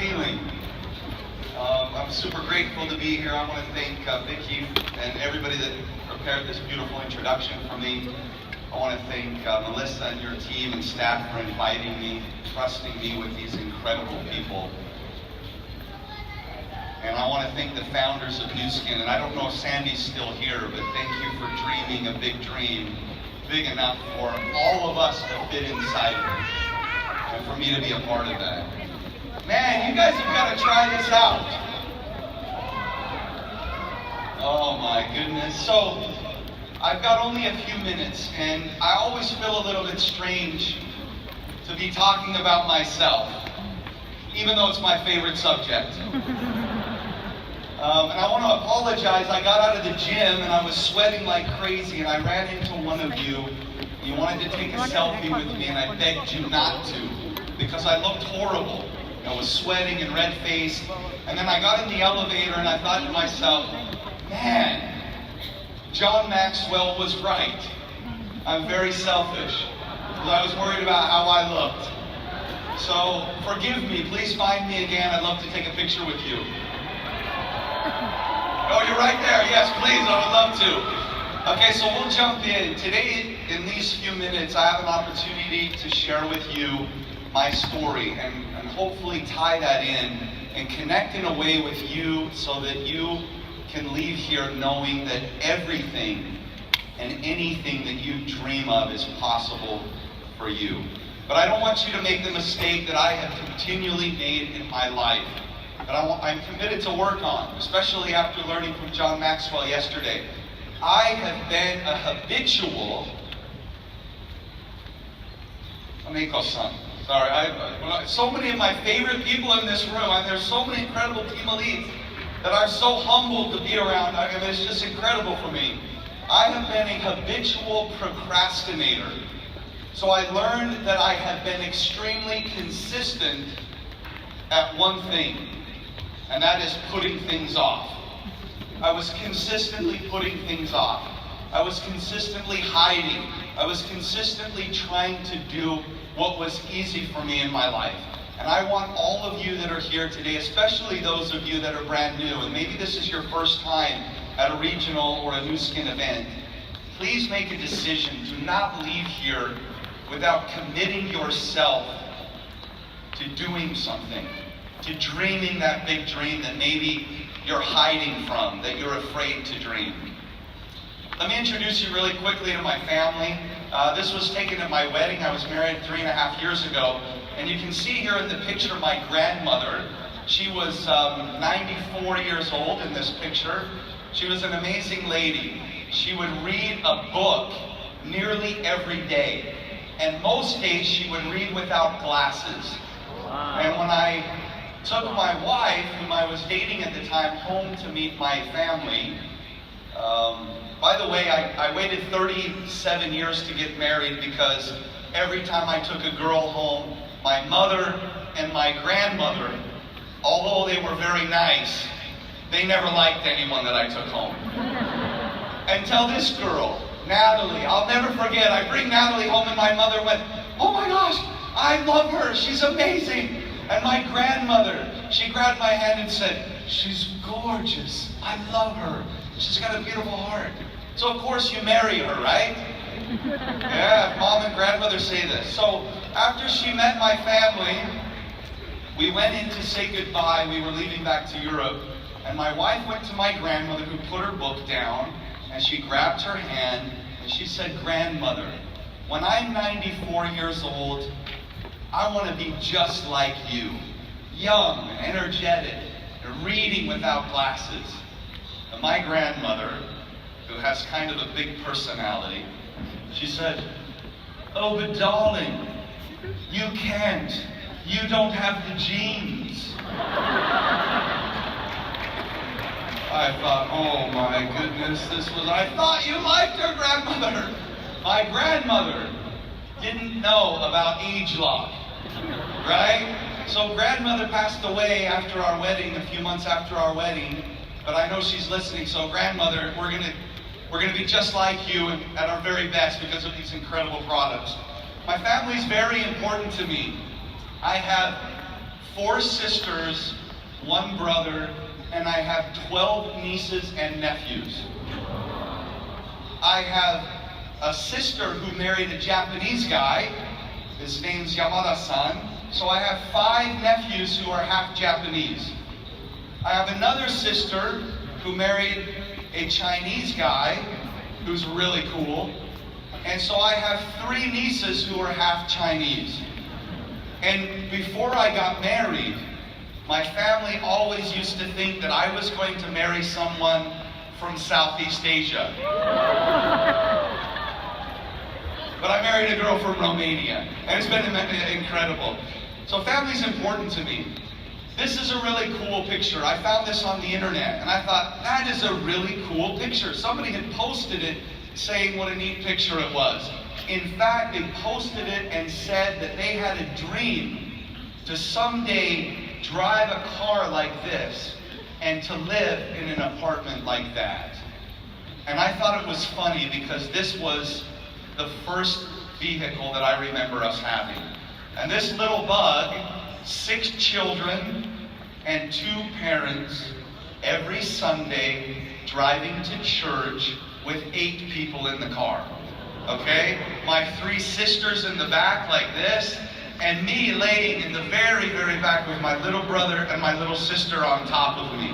feeling? I'm super grateful to be here. I want to thank Vicki and everybody that prepared this beautiful introduction for me. I want to thank Melissa and your team and staff for inviting me, trusting me with these incredible people. And I want to thank the founders of Nuskin, and I don't know if Sandy's still here, but thank you for dreaming a big dream, big enough for all of us to fit inside of it, and for me to be a part of that. Man, you guys have got to try this out. Oh my goodness. So, I've got only a few minutes, and I always feel a little bit strange to be talking about myself, even though it's my favorite subject. And I want to apologize. I got out of the gym and I was sweating like crazy, and I ran into one of you. You wanted to take a selfie with me, and I begged you not to because I looked horrible. I was sweating and red-faced. And then I got in the elevator and I thought to myself, man, John Maxwell was right. I'm very selfish because I was worried about how I looked. So forgive me. Please find me again. I'd love to take a picture with you. Oh, you're right there. Yes, please. I would love to. Okay, so we'll jump in. Today, in these few minutes, I have an opportunity to share with you my story and hopefully tie that in and connect in a way with you so that you can leave here knowing that everything and anything that you dream of is possible for you. But I don't want you to make the mistake that I have continually made in my life, that I'm committed to work on, especially after learning from John Maxwell yesterday. I have been a habitual, so many of my favorite people in this room, and there's so many incredible team elites that are so humbled to be around. I mean, it's just incredible for me. I have been a habitual procrastinator. So I learned that I have been extremely consistent at one thing, and that is putting things off. I was consistently putting things off. I was consistently hiding. I was consistently trying to do what was easy for me in my life. And I want all of you that are here today, especially those of you that are brand new, and maybe this is your first time at a regional or a Nuskin event, please make a decision. Do not leave here without committing yourself to doing something, to dreaming that big dream that maybe you're hiding from, that you're afraid to dream. Let me introduce you really quickly to my family. This was taken at my wedding. I was married 3.5 years ago. And you can see here in the picture my grandmother. She was 94 years old in this picture. She was an amazing lady. She would read a book nearly every day. And most days she would read without glasses. Wow. And when I took my wife, whom I was dating at the time, home to meet my family, by the way, I waited 37 years to get married because every time I took a girl home, my mother and my grandmother, although they were very nice, they never liked anyone that I took home. Until this girl, Natalie, I'll never forget, I bring Natalie home and my mother went, oh my gosh, I love her, she's amazing. And my grandmother, she grabbed my hand and said, she's gorgeous, I love her, she's got a beautiful heart. So of course you marry her, right? Yeah, mom and grandmother say this. So after she met my family, we went in to say goodbye. We were leaving back to Europe. And my wife went to my grandmother, who put her book down, and she grabbed her hand and she said, grandmother, when I'm 94 years old, I want to be just like you. Young, energetic, and reading without glasses. And my grandmother, who has kind of a big personality, she said, oh, but darling, you can't. You don't have the genes. I thought, oh my goodness, I thought you liked her, grandmother. My grandmother didn't know about age lock, right? So grandmother passed away after our wedding, a few months after our wedding, but I know she's listening, so grandmother, we're gonna be just like you and at our very best because of these incredible products. My family is very important to me. I have 4 sisters, 1 brother, and I have 12 nieces and nephews. I have a sister who married a Japanese guy. His name's Yamada-san. So I have 5 nephews who are half Japanese. I have another sister who married a Chinese guy who's really cool. And so I have 3 nieces who are half Chinese. And before I got married, my family always used to think that I was going to marry someone from Southeast Asia. But I married a girl from Romania, and it's been incredible. So family's important to me. This is a really cool picture. I found this on the internet, and I thought, that is a really cool picture. Somebody had posted it saying what a neat picture it was. In fact, they posted it and said that they had a dream to someday drive a car like this and to live in an apartment like that. And I thought it was funny because this was the first vehicle that I remember us having. And this little bug, 6 children and 2 parents, every Sunday driving to church with 8 people in the car. Okay? My 3 sisters in the back like this, and me laying in the very, very back with my little brother and my little sister on top of me.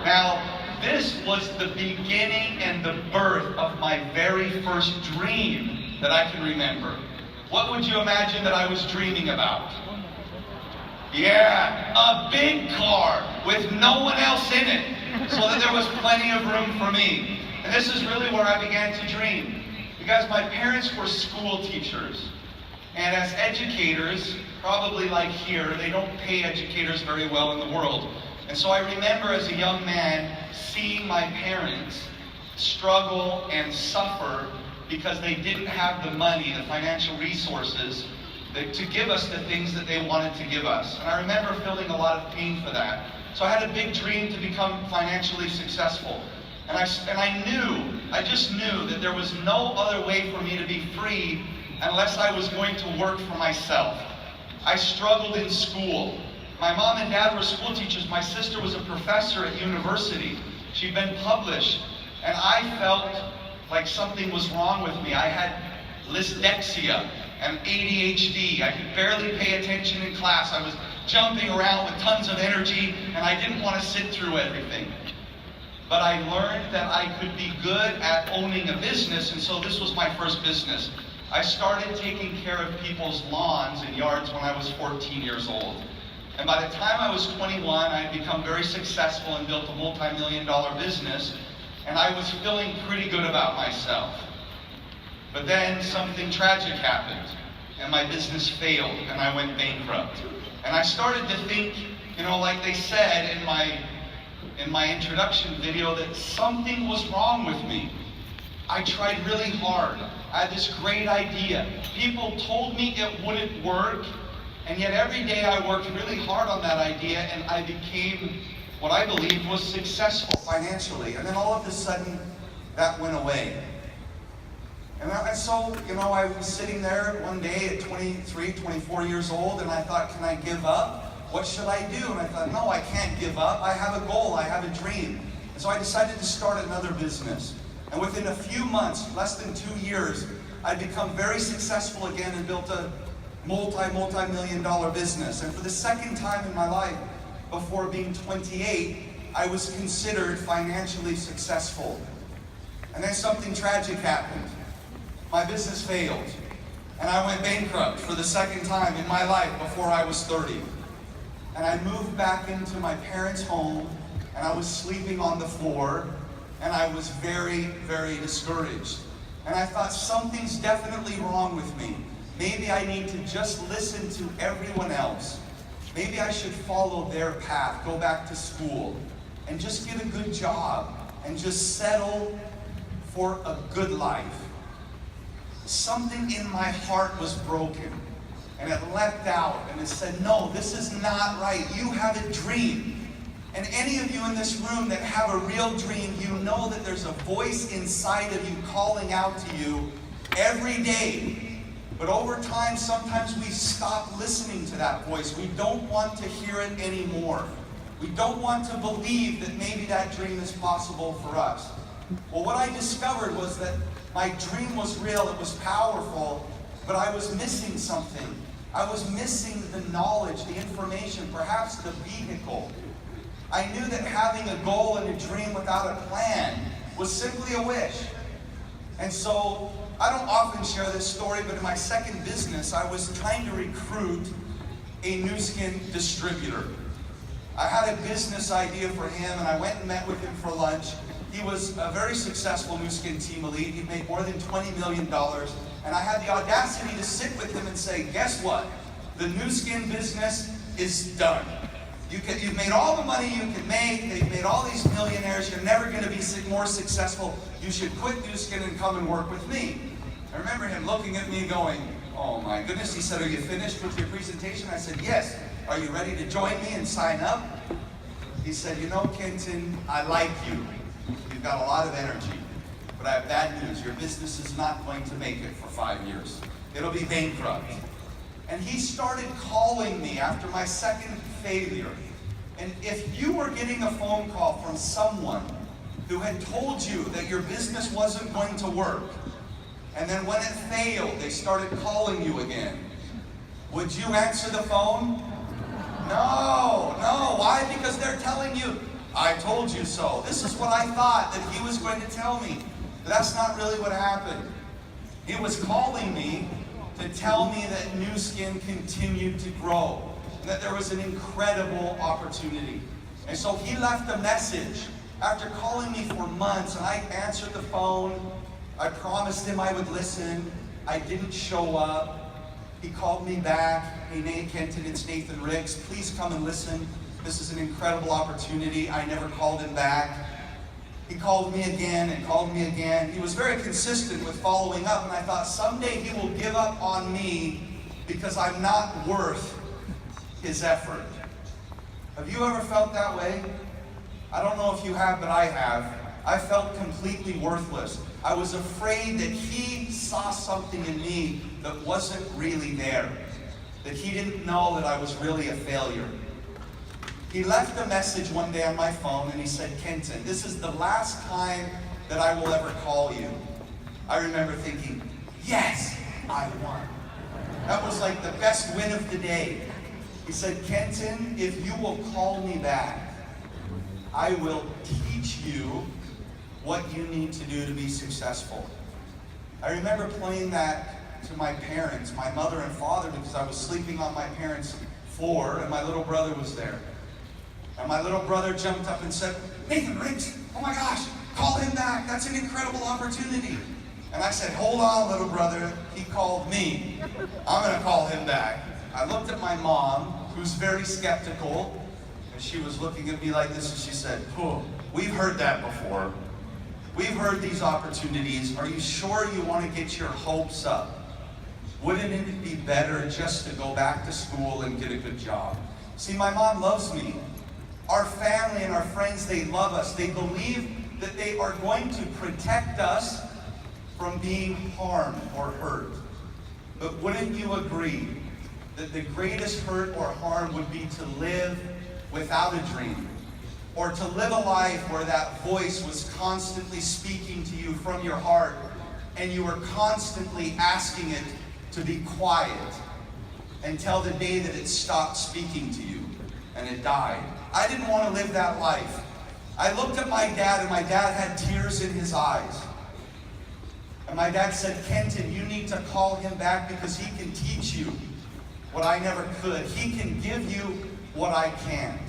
Now, this was the beginning and the birth of my very first dream that I can remember. What would you imagine that I was dreaming about? Yeah, a big car with no one else in it, so that there was plenty of room for me. And this is really where I began to dream, because my parents were school teachers. And as educators, probably like here, they don't pay educators very well in the world. And so I remember as a young man seeing my parents struggle and suffer because they didn't have the money, the financial resources to give us the things that they wanted to give us. And I remember feeling a lot of pain for that. So I had a big dream to become financially successful. And I just knew that there was no other way for me to be free unless I was going to work for myself. I struggled in school. My mom and dad were school teachers. My sister was a professor at university. She'd been published. And I felt like something was wrong with me. I had dyslexia and ADHD. I could barely pay attention in class. I was jumping around with tons of energy, and I didn't want to sit through everything. But I learned that I could be good at owning a business, and so this was my first business. I started taking care of people's lawns and yards when I was 14 years old. And by the time I was 21, I had become very successful and built a multi-million-dollar business, and I was feeling pretty good about myself. But then something tragic happened, and my business failed, and I went bankrupt. And I started to think, like they said in my introduction video, that something was wrong with me. I tried really hard. I had this great idea. People told me it wouldn't work, and yet every day I worked really hard on that idea, and I became what I believed was successful financially. And then all of a sudden, that went away. And so, I was sitting there one day at 23, 24 years old, and I thought, can I give up? What should I do? And I thought, no, I can't give up. I have a goal. I have a dream. And so I decided to start another business. And within a few months, less than 2 years, I'd become very successful again and built a multi-million-dollar business. And for the second time in my life, before being 28, I was considered financially successful. And then something tragic happened. My business failed. And I went bankrupt for the second time in my life before I was 30. And I moved back into my parents' home, and I was sleeping on the floor, and I was very, very discouraged. And I thought, something's definitely wrong with me. Maybe I need to just listen to everyone else. Maybe I should follow their path, go back to school, and just get a good job, and just settle for a good life. Something in my heart was broken, and it leapt out, and it said, no, this is not right. You have a dream. And any of you in this room that have a real dream, you know that there's a voice inside of you calling out to you every day. But over time, sometimes we stop listening to that voice. We don't want to hear it anymore. We don't want to believe that maybe that dream is possible for us. Well, what I discovered was that my dream was real, it was powerful, but I was missing something. I was missing the knowledge, the information, perhaps the vehicle. I knew that having a goal and a dream without a plan was simply a wish. And so, I don't often share this story, but in my second business, I was trying to recruit a Nuskin distributor. I had a business idea for him, and I went and met with him for lunch. He was a very successful Nuskin team elite. He made more than $20 million. And I had the audacity to sit with him and say, guess what? The Nuskin business is done. You've made all the money you can make. You've made all these millionaires. You're never going to be more successful. You should quit Nuskin and come and work with me. I remember him looking at me going, oh my goodness. He said, are you finished with your presentation? I said, yes. Are you ready to join me and sign up? He said, you know, Kenton, I like you. You've got a lot of energy. But I have bad news. Your business is not going to make it for 5 years. It'll be bankrupt. And he started calling me after my second failure. And if you were getting a phone call from someone who had told you that your business wasn't going to work, and then when it failed, they started calling you again, would you answer the phone? No. Why? Because they're telling you, I told you so. This is what I thought that he was going to tell me. But that's not really what happened. He was calling me to tell me that Nuskin continued to grow, and that there was an incredible opportunity. And so he left a message after calling me for months, and I answered the phone. I promised him I would listen. I didn't show up. He called me back. Hey, Kenton, it's Nathan Riggs. Please come and listen. This is an incredible opportunity. I never called him back. He called me again and called me again. He was very consistent with following up, and I thought someday he will give up on me because I'm not worth his effort. Have you ever felt that way? I don't know if you have, but I have. I felt completely worthless. I was afraid that he saw something in me that wasn't really there, that he didn't know that I was really a failure. He left a message one day on my phone, and he said, Kenton, this is the last time that I will ever call you. I remember thinking, yes, I won. That was like the best win of the day. He said, Kenton, if you will call me back, I will teach you what you need to do to be successful. I remember playing that to my parents, my mother and father, because I was sleeping on my parents' floor, and my little brother was there. And my little brother jumped up and said, Nathan Riggs, oh my gosh, call him back. That's an incredible opportunity. And I said, hold on, little brother. He called me. I'm going to call him back. I looked at my mom, who's very skeptical, and she was looking at me like this, and she said, we've heard that before. We've heard these opportunities. Are you sure you want to get your hopes up? Wouldn't it be better just to go back to school and get a good job? See, my mom loves me. Our family and our friends, they love us. They believe that they are going to protect us from being harmed or hurt. But wouldn't you agree that the greatest hurt or harm would be to live without a dream? Or to live a life where that voice was constantly speaking to you from your heart, and you were constantly asking it to be quiet until the day that it stopped speaking to you and it died. I didn't want to live that life. I looked at my dad, and my dad had tears in his eyes. And my dad said, Kenton, you need to call him back because he can teach you what I never could. He can give you what I can't.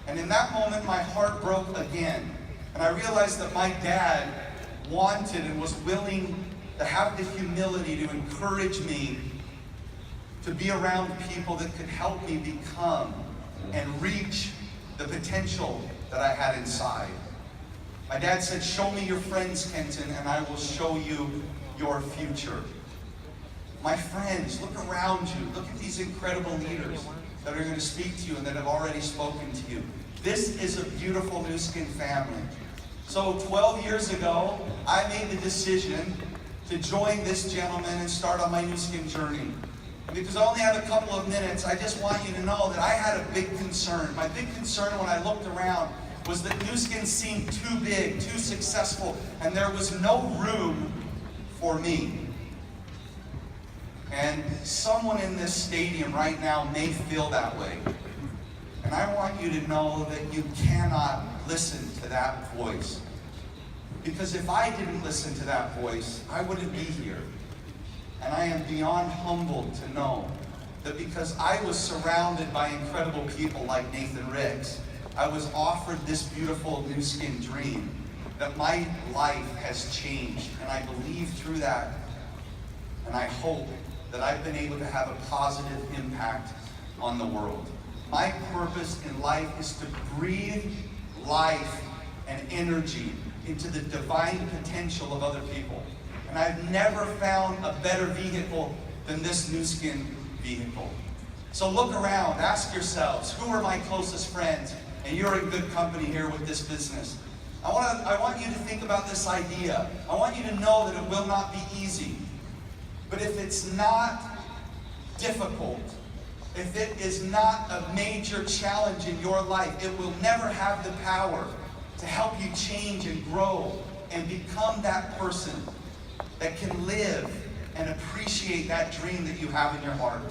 And in that moment, my heart broke again. And I realized that my dad wanted and was willing to have the humility to encourage me to be around people that could help me become and reach the potential that I had inside. My dad said, show me your friends, Kenton, and I will show you your future. My friends, look around you. Look at these incredible leaders that are going to speak to you and that have already spoken to you. This is a beautiful Nuskin family. So 12 years ago, I made the decision to join this gentleman and start on my Nuskin journey. And because I only have a couple of minutes, I just want you to know that I had a big concern. My big concern when I looked around was that Nuskin seemed too big, too successful, and there was no room for me. And someone in this stadium right now may feel that way. And I want you to know that you cannot listen to that voice. Because if I didn't listen to that voice, I wouldn't be here. And I am beyond humbled to know that because I was surrounded by incredible people like Nathan Ricks, I was offered this beautiful Nuskin dream, that my life has changed. And I believe through that, and I hope that I've been able to have a positive impact on the world. My purpose in life is to breathe life and energy into the divine potential of other people. And I've never found a better vehicle than this Nuskin vehicle. So look around, ask yourselves, who are my closest friends? And you're in good company here with this business. I want you to think about this idea. I want you to know that it will not be easy. But if it's not difficult, if it is not a major challenge in your life, it will never have the power to help you change and grow and become that person that can live and appreciate that dream that you have in your heart.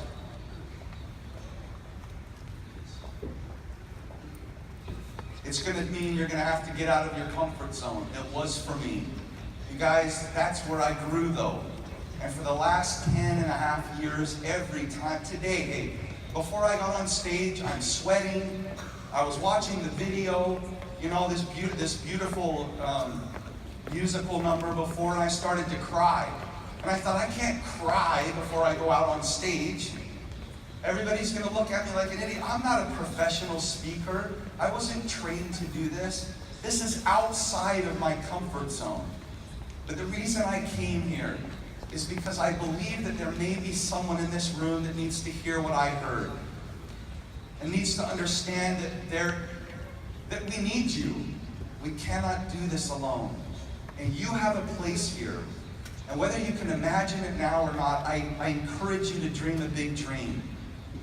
It's going to mean you're going to have to get out of your comfort zone. It was for me. You guys, that's where I grew though. And for the last 10.5 years, every time, today, hey, before I got on stage, I'm sweating. I was watching the video, you know, this beautiful musical number before, and I started to cry. And I thought, I can't cry before I go out on stage. Everybody's going to look at me like an idiot. I'm not a professional speaker. I wasn't trained to do this. This is outside of my comfort zone. But the reason I came here is because I believe that there may be someone in this room that needs to hear what I heard. And needs to understand that we need you. We cannot do this alone. And you have a place here. And whether you can imagine it now or not, I encourage you to dream a big dream.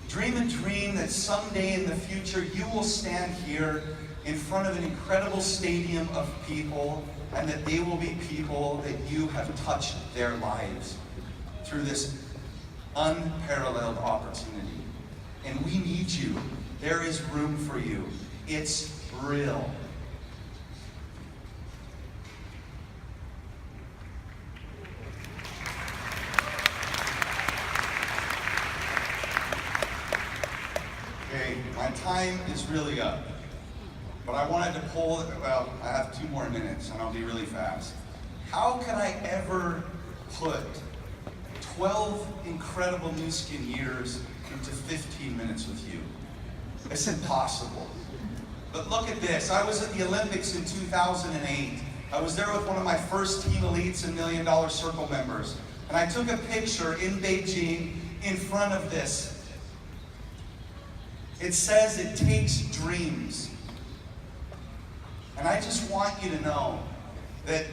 Dream a dream that someday in the future you will stand here in front of an incredible stadium of people, and that they will be people that you have touched their lives through this unparalleled opportunity. And we need you. There is room for you. It's real. Okay, my time is really up. But I wanted to pull, well, I have 2 more minutes and I'll be really fast. How could I ever put 12 incredible Nuskin years into 15 minutes with you? It's impossible. But look at this. I was at the Olympics in 2008. I was there with one of my first team elites and $1 Million Circle members. And I took a picture in Beijing in front of this. It says it takes dreams. And I just want you to know that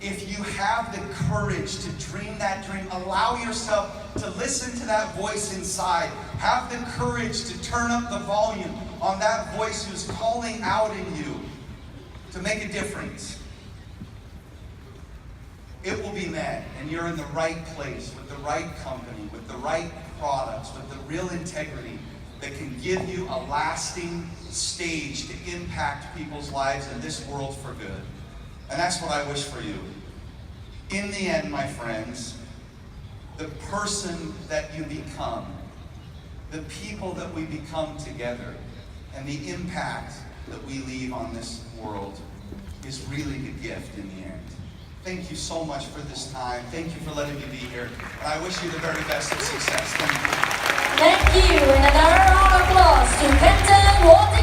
if you have the courage to dream that dream, allow yourself to listen to that voice inside. Have the courage to turn up the volume on that voice who's calling out in you to make a difference. It will be met, and you're in the right place, with the right company, with the right products, with the real integrity that can give you a lasting stage to impact people's lives in this world for good. And that's what I wish for you. In the end, my friends, the person that you become, the people that we become together, and the impact that we leave on this world is really the gift in the end. Thank you so much for this time. Thank you for letting me be here. And I wish you the very best of success. Thank you. Thank you. And another round of applause to Kenton, Worthington.